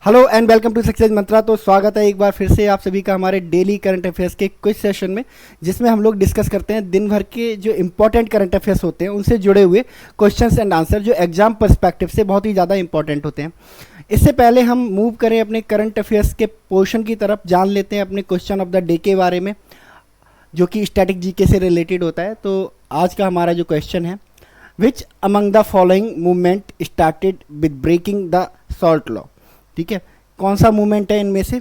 Hello and welcome to success Mantra. तो स्वागत है एक बार फिर से आप सभी का हमारे डेली करंट अफेयर्स के क्विज सेशन में, जिसमें हम लोग डिस्कस करते हैं दिन भर के जो इंपॉर्टेंट करंट अफेयर्स होते हैं उनसे जुड़े हुए क्वेश्चंस एंड आंसर जो एग्जाम पर्सपेक्टिव से बहुत ही ज़्यादा इंपॉर्टेंट होते हैं। इससे पहले हम मूव करें अपने करंट अफेयर्स के पोर्शन की तरफ, जान लेते हैं अपने क्वेश्चन ऑफ द डे के बारे में जो कि स्टैटिक जीके से रिलेटेड होता है। तो आज का हमारा जो क्वेश्चन है, which among the following movement started with breaking the salt law. ठीक है, कौन सा मूवमेंट है इनमें से?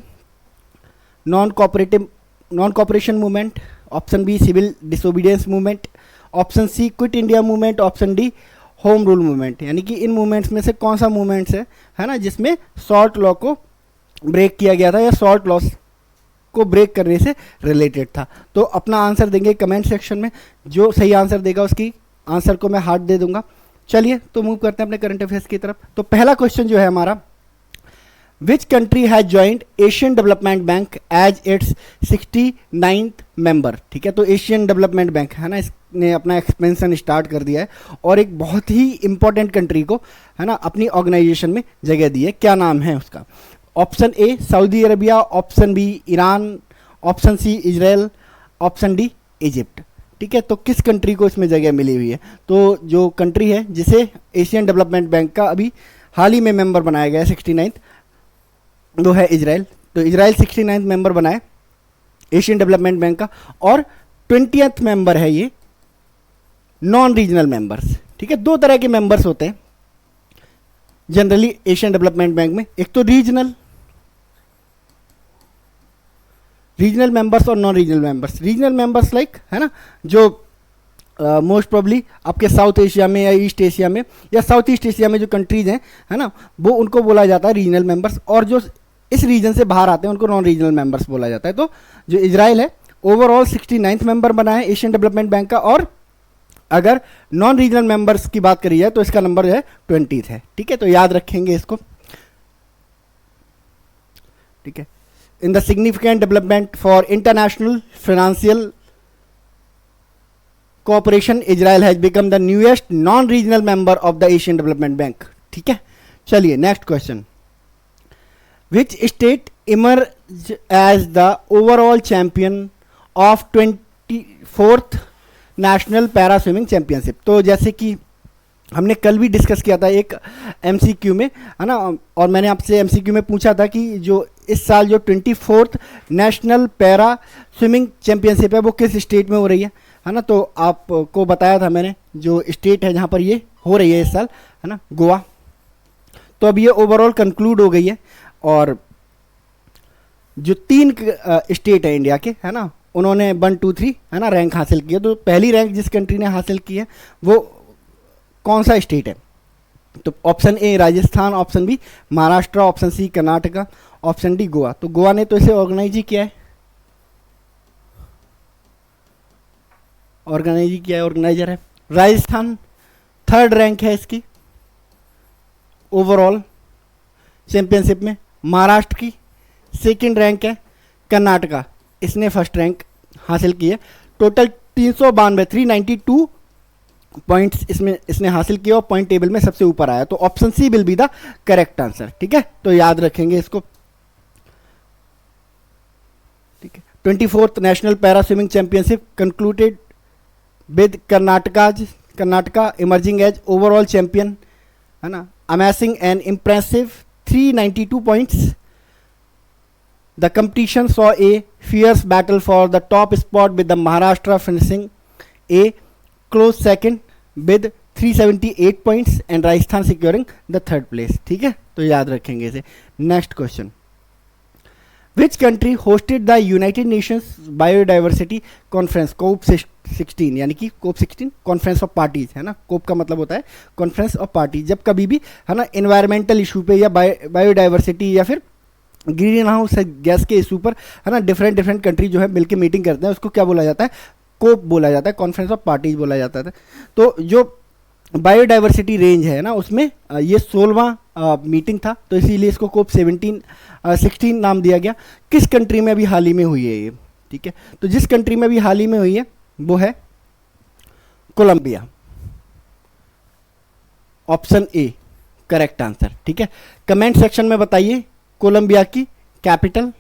Non cooperation movement, option B civil disobedience movement, option C quit India movement, option D home rule movement. यानी कि इन मूवमेंट्स में से कौन सा मूवमेंट्स है ना जिसमें सॉल्ट लॉ को ब्रेक किया गया था या सॉल्ट लॉ को ब्रेक करने से रिलेटेड था। तो अपना आंसर देंगे कमेंट सेक्शन में, जो सही आंसर देगा उसकी आंसर को मैं हार्ट दे दूंगा। चलिए तो मूव करते हैं अपने करंट अफेयर्स की तरफ। तो पहला क्वेश्चन जो है हमारा, which country has joined Asian Development Bank as its 69th member. ठीक है, तो एशियन डेवलपमेंट बैंक है ना, इसने अपना एक्सपेंशन स्टार्ट कर दिया है और एक बहुत ही इंपॉर्टेंट कंट्री को है ना अपनी ऑर्गेनाइजेशन में जगह दी है। क्या नाम है उसका? Option A Saudi Arabia, option B Iran, option C Israel, option D Egypt. ठीक है, तो किस कंट्री को इसमें जगह मिली हुई है? तो जो कंट्री है जिसे एशियन डेवलपमेंट बैंक का अभी हाल ही में मेंबर बनाया गया है 69th, वो है इजराइल। तो इजराइल 69th मेंबर बना है एशियन डेवलपमेंट बैंक का, और 20th मेंबर है ये नॉन रीजनल मेंबर्स। ठीक है, दो तरह के मेंबर्स होते हैं जनरली एशियन डेवलपमेंट बैंक में, एक तो रीजनल मेंबर्स और non regional members. Regional members like है ना जो मोस्ट प्रोबली आपके साउथ एशिया में या ईस्ट एशिया में या साउथ ईस्ट एशिया में जो कंट्रीज हैं है ना, वो उनको बोला जाता है रीजनल मेंबर्स, और जो इस रीजन से बाहर आते हैं उनको नॉन रीजनल मेंबर्स बोला जाता है। तो जो इजराइल है ओवरऑल 69th मेंबर बना है एशियन डेवलपमेंट बैंक का, और अगर नॉन रीजनल मेंबर्स की बात करी जाए तो इसका नंबर जो है 20th है। ठीक है, तो याद रखेंगे इसको। ठीक है, in the significant development for international financial cooperation, Israel has become the newest non-regional member of the Asian Development Bank। ठीक है, चलिए next question. Which state emerged as the overall champion of 24th National Para Swimming Championship? तो जैसे कि हमने कल भी discuss किया था एक MCQ में है ना, और मैंने आपसे MCQ में पूछा था कि जो इस साल जो 24th national para swimming championship है वो किस स्टेट में हो रही है ना। तो आपको बताया था मैंने जो स्टेट है जहाँ पर ये हो रही है इस साल है ना, गोवा। तो अब ये ओवरऑल कंक्लूड हो गई है, और जो 3 स्टेट है इंडिया के है ना, उन्होंने 1, 2, 3 है ना रैंक हासिल किया। तो पहली रैंक जिस कंट्री ने हासिल की है वो कौन सा स्टेट है? तो option A Rajasthan, option B Maharashtra, option C Karnataka, option D Goa. तो गोवा ने तो इसे ऑर्गेनाइज ही किया है, ऑर्गेनाइजर है। राजस्थान 3rd रैंक है इसकी ओवरऑल चैंपियनशिप में। महाराष्ट्र की 2nd रैंक है। कर्नाटका इसने 1st रैंक हासिल की है। टोटल 392 पॉइंट्स इसने हासिल किया और पॉइंट टेबल में सबसे ऊपर आया। तो option C will be the correct answer. ठीक है, तो याद रखेंगे इसको। ठीक है, 24th national para swimming championship concluded with Karnataka emerging as overall champion है ना, amassing an impressive 392 points. The competition saw a fierce battle for the top spot with the Maharashtra finishing a close second with 378 points and Rajasthan securing the 3rd place। ठीक है, तो याद रखेंगे इसे। Next question, Which country hosted the United Nations Biodiversity Conference COP16? यानी कि COP16 conference of parties है ना। COP का मतलब होता है कॉन्फ्रेंस ऑफ पार्टी। जब कभी भी है ना इन्वायरमेंटल इशू पे या बायोडाइवर्सिटी या फिर ग्रीन हाउस गैस के इशू पर है ना डिफरेंट कंट्री जो है मिलकर मीटिंग करते हैं, उसको क्या बोला जाता है? COP बोला जाता है, कॉन्फ्रेंस ऑफ पार्टीज बोला जाता है। तो जो बायोडाइवर्सिटी रेंज है ना उसमें ये 16वां मीटिंग था, तो इसीलिए इसको COP16 नाम दिया गया। किस कंट्री में अभी हाल ही में हुई है ये? ठीक है, तो जिस कंट्री में अभी हाल ही में हुई है वो है Colombia. Option A correct answer. ठीक है, कमेंट सेक्शन में बताइए कोलंबिया की कैपिटल,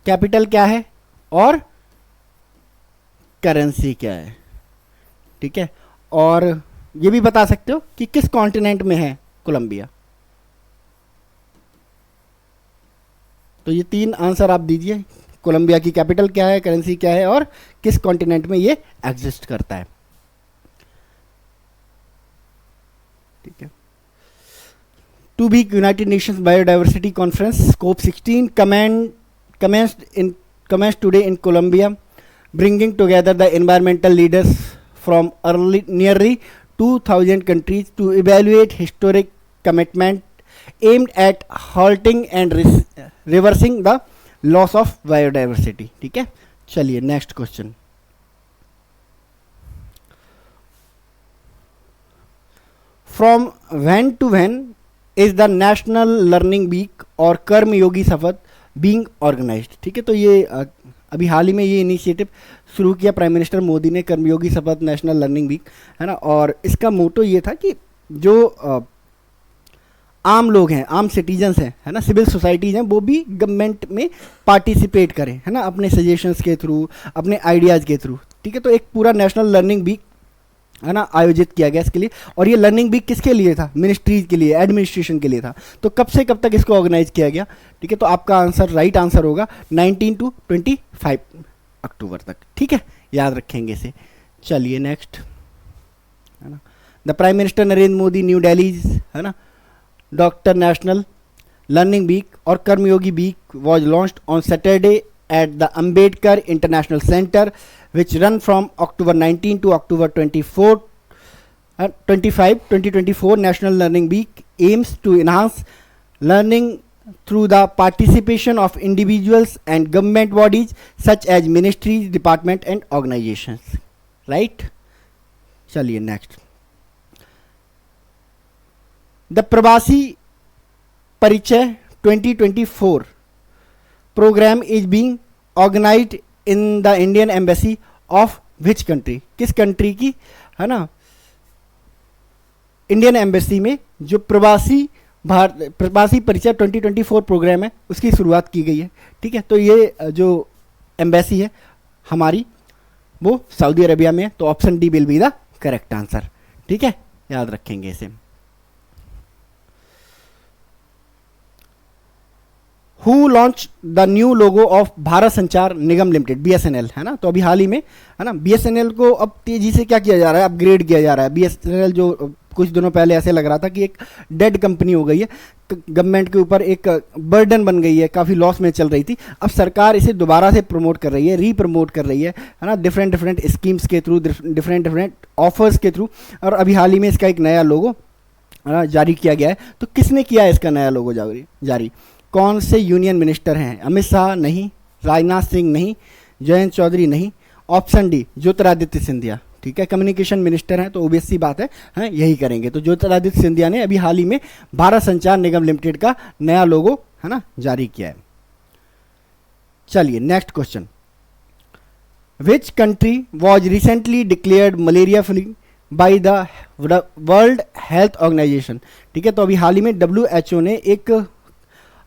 कैपिटल क्या है और करेंसी क्या है, ठीक है। और ये भी बता सकते हो कि किस कॉन्टिनेंट में है कोलंबिया। तो ये 3 आंसर आप दीजिए, कोलंबिया की कैपिटल क्या है, करेंसी क्या है और किस कॉन्टिनेंट में ये एग्जिस्ट करता है, ठीक है। To be United Nations biodiversity conference scope 16 commenced today in Colombia, bringing together the environmental leaders from nearly 2,000 countries to evaluate historic commitment aimed at halting and reversing the loss of biodiversity, ठीक है। चलिए next question, from when to when is the national learning week और कर्म योगी शपथ being organised, ठीक है। तो ये अभी हाल ही में ये इनिशिएटिव शुरू किया प्राइम मिनिस्टर मोदी ने, कर्मयोगी शपथ नेशनल लर्निंग वीक, है ना। और इसका मोटो ये था कि जो आम लोग हैं, आम सिटीजन्स हैं, है ना, सिविल सोसाइटीज़ हैं, वो भी गवर्नमेंट में पार्टिसिपेट करें, है ना, अपने सजेशंस के थ्रू, अपने आइडियाज़ के थ्रू, ठीक है। तो एक पूरा नेशनल लर्निंग वीक, है ना, आयोजित किया गया इसके लिए। और ये लर्निंग वीक किसके लिए था? मिनिस्ट्रीज के लिए, एडमिनिस्ट्रेशन के लिए था। तो कब से कब तक इसको ऑर्गेनाइज किया गया, ठीक है। तो आपका आंसर, राइट आंसर होगा 19 to 25 अक्टूबर तक, ठीक है, याद रखेंगे इसे। चलिए नेक्स्ट, है ना, the prime minister Narendra Modi new Delhi, है ना, डॉक्टर नेशनल लर्निंग वीक और Karmayogi week was launched on Saturday at the Ambedkar International Center, which run from October 19 to October 25. 2024 National Learning Week aims to enhance learning through the participation of individuals and government bodies such as ministries, departments and organizations. Right? चलिए next. The Pravasi Parichai 2024 program is being organized in the Indian Embassy of which country? किस country की, है ना, Indian embassy में जो प्रवासी परिचय 2024 programme है उसकी शुरुआत की गई है, ठीक है। तो ये जो एम्बेसी है हमारी वो सऊदी अरेबिया में है। तो option D will be the correct answer, ठीक है, याद रखेंगे इसे। Who launched the new logo of Bharat संचार निगम लिमिटेड, BSNL, है ना। तो अभी हाल ही में, है ना, BSNL को अब तेजी से क्या किया जा रहा है, अपग्रेड किया जा रहा है। BSNL जो कुछ दिनों पहले ऐसे लग रहा था कि एक डेड कंपनी हो गई है, गवर्नमेंट के ऊपर एक बर्डन बन गई है, काफ़ी लॉस में चल रही थी। अब सरकार इसे दोबारा से प्रमोट कर रही है, रीप्रमोट कर रही है ना, डिफरेंट स्कीम्स के थ्रू, डिफरेंट ऑफर्स के थ्रू। और अभी हाल ही में इसका एक नया लोगो जारी किया गया है। तो किसने किया है इसका नया लोगो जारी? कौन से यूनियन मिनिस्टर हैं? अमित शाह नहीं, राजनाथ सिंह नहीं, जयंत चौधरी नहीं, ऑप्शन डी ज्योतिरादित्य सिंधिया, ठीक है, कम्युनिकेशन मिनिस्टर हैं। तो ओबियस सी बात है, यही करेंगे। तो ज्योतिरादित्य सिंधिया ने अभी हाल ही में भारत संचार निगम लिमिटेड का नया लोगो, है ना, जारी किया है। चलिए next question, which country was recently declared malaria free by the World Health Organization, ठीक है। तो अभी हाल ही में WHO ने एक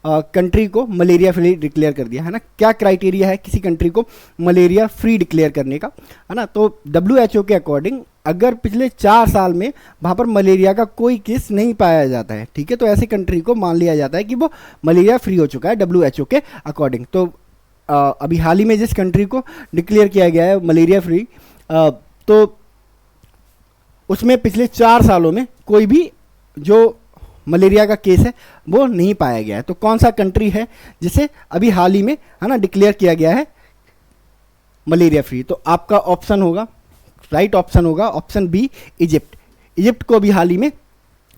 कंट्री को मलेरिया फ्री डिक्लेयर कर दिया, है ना। क्या क्राइटेरिया है किसी कंट्री को मलेरिया फ्री डिक्लेयर करने का, है ना। तो WHO के अकॉर्डिंग अगर पिछले 4 साल में वहाँ पर मलेरिया का कोई केस नहीं पाया जाता है, ठीक है, तो ऐसी कंट्री को मान लिया जाता है कि वो मलेरिया फ्री हो चुका है WHO के अकॉर्डिंग। तो अभी हाल ही में जिस कंट्री को डिक्लेयर किया गया है मलेरिया फ्री, तो उसमें पिछले 4 सालों में कोई भी जो मलेरिया का केस है वो नहीं पाया गया है। तो कौन सा कंट्री है जिसे अभी हाल ही में, है ना, डिक्लेयर किया गया है मलेरिया फ्री? तो आपका ऑप्शन होगा, राइट ऑप्शन होगा ऑप्शन बी, इजिप्ट। इजिप्ट को अभी हाल ही में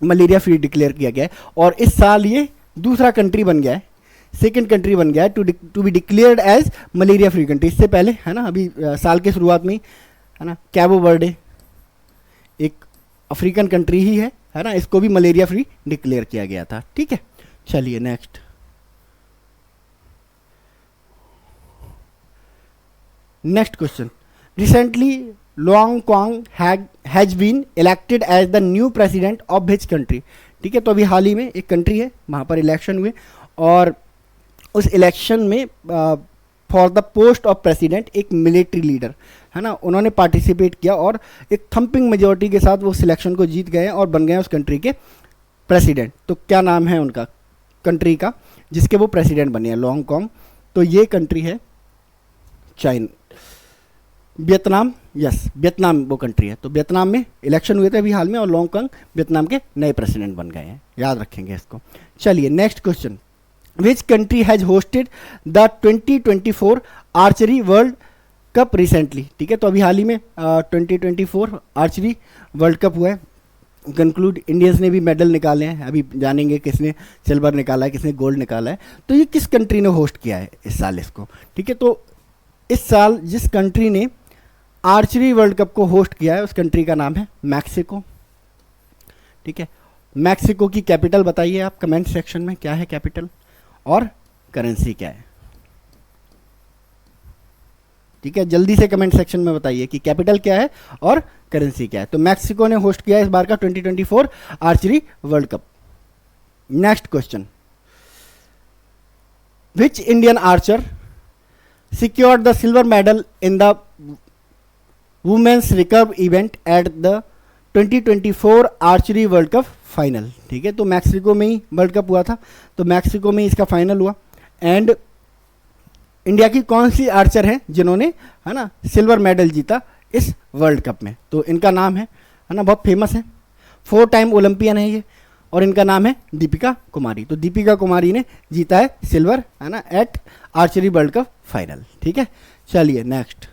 मलेरिया फ्री डिक्लेयर किया गया है और इस साल ये दूसरा कंट्री बन गया है, सेकेंड कंट्री बन गया है to be declared as malaria free country. इससे पहले, है ना, अभी साल के शुरुआत में ही, है ना, कैबो वर्डे एक अफ्रीकन कंट्री ही है ना, इसको भी मलेरिया फ्री डिक्लेयर किया गया था, ठीक है। चलिए next, question, recently Luong Cuong has been elected as the new president of which country, ठीक है। तो अभी हाल ही में एक कंट्री है, वहाँ पर इलेक्शन हुए और उस इलेक्शन में for the post of president एक मिलिट्री लीडर है ना, उन्होंने पार्टिसिपेट किया और एक थम्पिंग मेजोरिटी के साथ वो सिलेक्शन को जीत गए और बन गए उस कंट्री के प्रेसिडेंट। तो क्या नाम है उनका, कंट्री का, जिसके वो प्रेसिडेंट बने हैं, लॉन्ग कॉन्ग। तो ये कंट्री है चाइना, वियतनाम, यस वियतनाम वो कंट्री है। तो वियतनाम में इलेक्शन हुए थे अभी हाल में और लॉन्ग कॉन्ग वियतनाम के नए प्रेसिडेंट बन गए हैं, याद रखेंगे इसको। चलिए next question, which country has hosted the 2024 archery World cup recently. ठीक है, तो अभी हाल ही में 2024 आर्चरी वर्ल्ड कप हुआ है कंक्लूड। इंडियंस ने भी मेडल निकाले हैं, अभी जानेंगे किसने सिल्वर निकाला है, किसने गोल्ड निकाला है। तो ये किस कंट्री ने होस्ट किया है इस साल इसको। ठीक है, तो इस साल जिस कंट्री ने आर्चरी वर्ल्ड कप को होस्ट किया है उस कंट्री का नाम है मैक्सिको। ठीक है, मैक्सिको की कैपिटल बताइए आप कमेंट सेक्शन में, क्या है कैपिटल और करेंसी क्या है। ठीक है, जल्दी से कमेंट सेक्शन में बताइए कि कैपिटल क्या है और करेंसी क्या है। तो मैक्सिको ने होस्ट किया इस बार का 2024 archery World cup. Next question, which Indian Archer secured the silver medal in the women's recurve event at the 2024 archery World Cup final. ठीक है, तो मैक्सिको में ही वर्ल्ड कप हुआ था, तो मैक्सिको में ही इसका फाइनल हुआ। एंड इंडिया की कौन सी आर्चर हैं जिन्होंने है ना सिल्वर मेडल जीता इस वर्ल्ड कप में। तो इनका नाम है ना, बहुत फेमस है, 4 टाइम ओलंपियन है ये, और इनका नाम है दीपिका कुमारी। तो दीपिका कुमारी ने जीता है सिल्वर है ना at archery World Cup final. ठीक है, चलिए नेक्स्ट,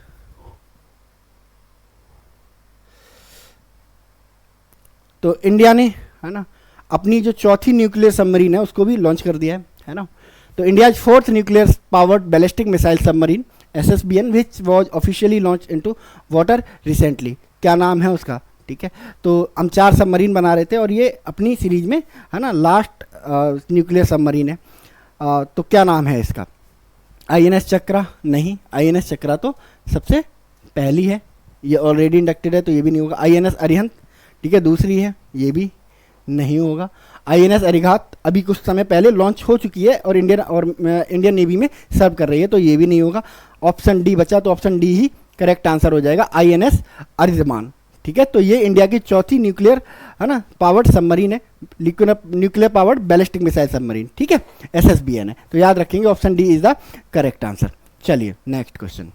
तो इंडिया ने है ना अपनी जो चौथी न्यूक्लियर सबमरीन है उसको भी लॉन्च कर दिया है ना। तो India 4th nuclear powered ballistic missile submarine SSBN which was officially launch into water recently. क्या नाम है उसका। ठीक है, तो हम 4 सबमरीन बना रहे थे और ये अपनी सीरीज में है ना लास्ट न्यूक्लियर सबमरीन है। तो क्या नाम है इसका। INS चक्रा नहीं, INS चक्रा तो सबसे पहली है, ये ऑलरेडी इंडक्टेड है तो ये भी नहीं होगा। INS अरिहंत, ठीक है, दूसरी है, ये भी नहीं होगा। INS अरिघात अभी कुछ समय पहले लॉन्च हो चुकी है और इंडियन नेवी में सर्व कर रही है, तो ये भी नहीं होगा। ऑप्शन डी बचा, तो ऑप्शन डी ही करेक्ट आंसर हो जाएगा, INS अरिजमान। ठीक है, तो ये इंडिया की चौथी न्यूक्लियर है ना पावर्ड सबमरीन है, nuclear powered ballistic missile submarine. ठीक है, SSBN है, तो याद रखेंगे option D is the correct answer. चलिए next question,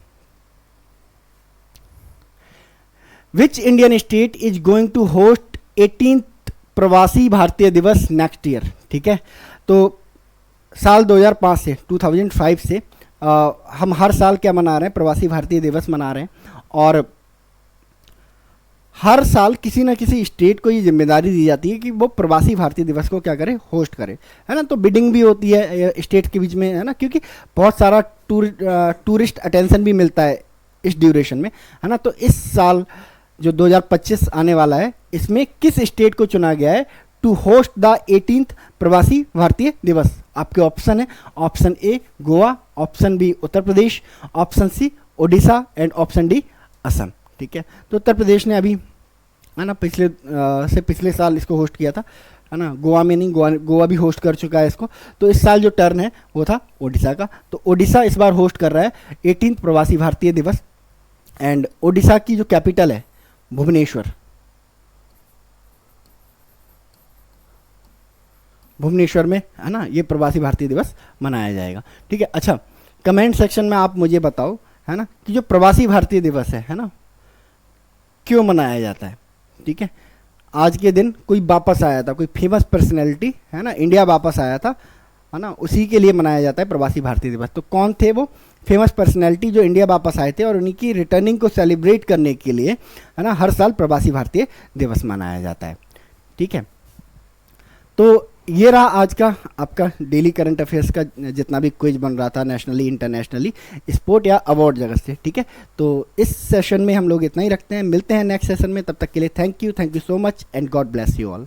which Indian state is going to host 18th Pravasi भारतीय दिवस नेक्स्ट ईयर। ठीक है, तो साल 2005 से 2005 से हम हर साल क्या मना रहे हैं, प्रवासी भारतीय दिवस मना रहे हैं। और हर साल किसी ना किसी स्टेट को ये जिम्मेदारी दी जाती है कि वो प्रवासी भारतीय दिवस को क्या करे, होस्ट करे, है ना। तो बिडिंग भी होती है स्टेट के बीच में, है ना, क्योंकि बहुत सारा टूरिस्ट अटेंशन भी मिलता है इस ड्यूरेशन में, है ना। तो इस साल जो 2025 आने वाला है इसमें किस स्टेट को चुना गया है to host the 18th Pravasi भारतीय दिवस। आपके ऑप्शन है, option A Goa, option B Uttar Pradesh, option C Odisha and option D Assam. ठीक है, तो उत्तर प्रदेश ने अभी है ना पिछले साल इसको होस्ट किया था, है ना। गोवा में नहीं, गोवा भी होस्ट कर चुका है इसको। तो इस साल जो टर्न है वो था ओडिशा का, तो ओडिशा इस बार होस्ट कर रहा है 18th प्रवासी भारतीय दिवस। एंड ओडिशा की जो कैपिटल है भुवनेश्वर, भुवनेश्वर में है ना ये प्रवासी भारतीय दिवस मनाया जाएगा। ठीक है, अच्छा कमेंट सेक्शन में आप मुझे बताओ है ना कि जो प्रवासी भारतीय दिवस है ना क्यों मनाया जाता है। ठीक है, आज के दिन कोई वापस आया था, कोई फेमस पर्सनैलिटी है ना इंडिया वापस आया था, है ना, उसी के लिए मनाया जाता है प्रवासी भारतीय दिवस। तो कौन थे वो फेमस पर्सनैलिटी जो इंडिया वापस आए थे और उन्हीं की रिटर्निंग को सेलिब्रेट करने के लिए है ना हर साल प्रवासी भारतीय दिवस मनाया जाता है। ठीक है, तो ये रहा आज का आपका डेली करंट अफेयर्स का जितना भी क्विज बन रहा था नेशनली इंटरनेशनली स्पोर्ट या अवार्ड जगत से। ठीक है, तो इस सेशन में हम लोग इतना ही रखते हैं, मिलते हैं नेक्स्ट सेशन में, तब तक के लिए thank you so much and God bless you all.